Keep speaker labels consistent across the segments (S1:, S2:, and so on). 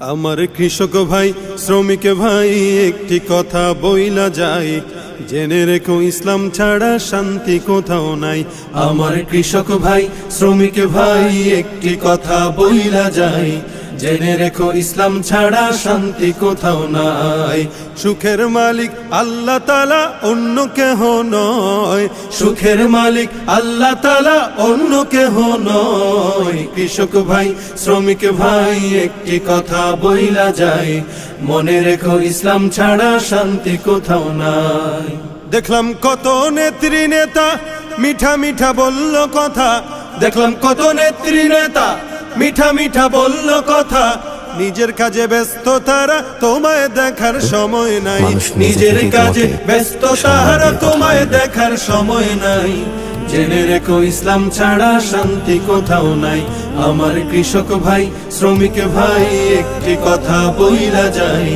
S1: আমার কৃষক ভাই শ্রমিক ভাই একটি কথা বইলা যায়, জেনে রেখো ইসলাম ছাড়া শান্তি কোথাও নাই। আমার কৃষক ভাই শ্রমিক ভাই একটি কথা বইলা যায়, জেনে রেখো ইসলাম ছাড়া শান্তি কোথাও নাই। সুখের মালিক আল্লাহ তাআলা অন্য কেহ নয়, সুখের মালিক আল্লাহ তাআলা অন্য কেহ নয়। কৃষক ভাই শ্রমিক ভাই একটি কথা বইলা যায়, মনে রেখো ইসলাম ছাড়া শান্তি কোথাও নাই। দেখলাম কত নেত্রী নেতা মিঠা মিঠা বলল কথা, দেখলাম কত নেত্রী নেতা মিঠা মিঠা বলল কথা, নিজের কাজে ব্যস্ত তারা তোমায় দেখার সময় নাই। নিজের কাজে ব্যস্ত তারা তোমায় দেখার সময় নাই। জেনে রেখো ইসলাম ছাড়া শান্তি কোথাও নাই। আমার কৃষক ভাই শ্রমিক ভাই একটি কথা বইলা যায়,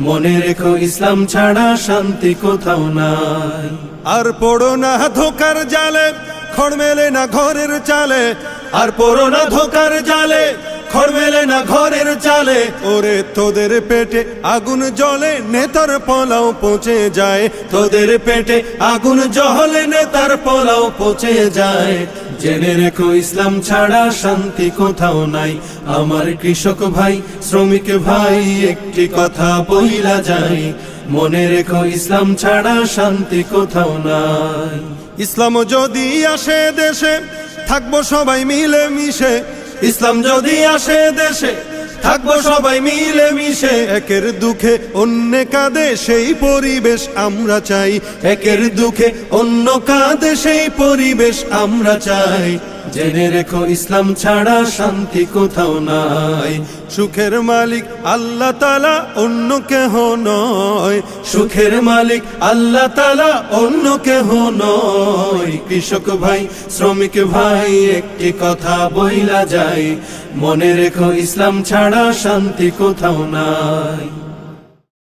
S1: মনে রেখো ইসলাম ছাড়া শান্তি কোথাও নাই। আর পড়ো না ধোকার জালে, খড় মেলে না ঘরের চালে, আর পড়ো না ধোকার জালে, খড় মেলে না ঘরের চালে। ওরে তোদের পেটে আগুন জ্বলে নেতার পোলাও পচে যায়, তোদের পেটে আগুন জ্বলে নেতার পোলাও পচে যায়। জেনে রেখো ইসলাম ছাড়া শান্তি কোথাও নাই। আমার কৃষক ভাই শ্রমিক ভাই একটি কথা বইলা যায়, মনে রেখো ইসলাম ছাড়া শান্তি কোথাও নাই। ইসলাম যদি আসে দেশে থাকবো সবাই মিলে মিশে, ইসলাম যদি আসে দেশে থাকবো সবাই মিলে মিশে। একের দুঃখে অন্য কাঁদে সেই পরিবেশ আমরা চাই, একের দুঃখে অন্য কাঁদে সেই পরিবেশ আমরা চাই। জেনে রেখো ইসলাম ছাড়া শান্তি কোথাও নাই। সুখের মালিক আল্লাহ তাআলা অন্য কেহ নয়, সুখের মালিক আল্লাহ তাআলা অন্য কেহ নয়। কৃষক ভাই শ্রমিক ভাই একটি কথা বইলা যায়, মনে রেখো ইসলাম ছাড়া শান্তি কোথাও নাই।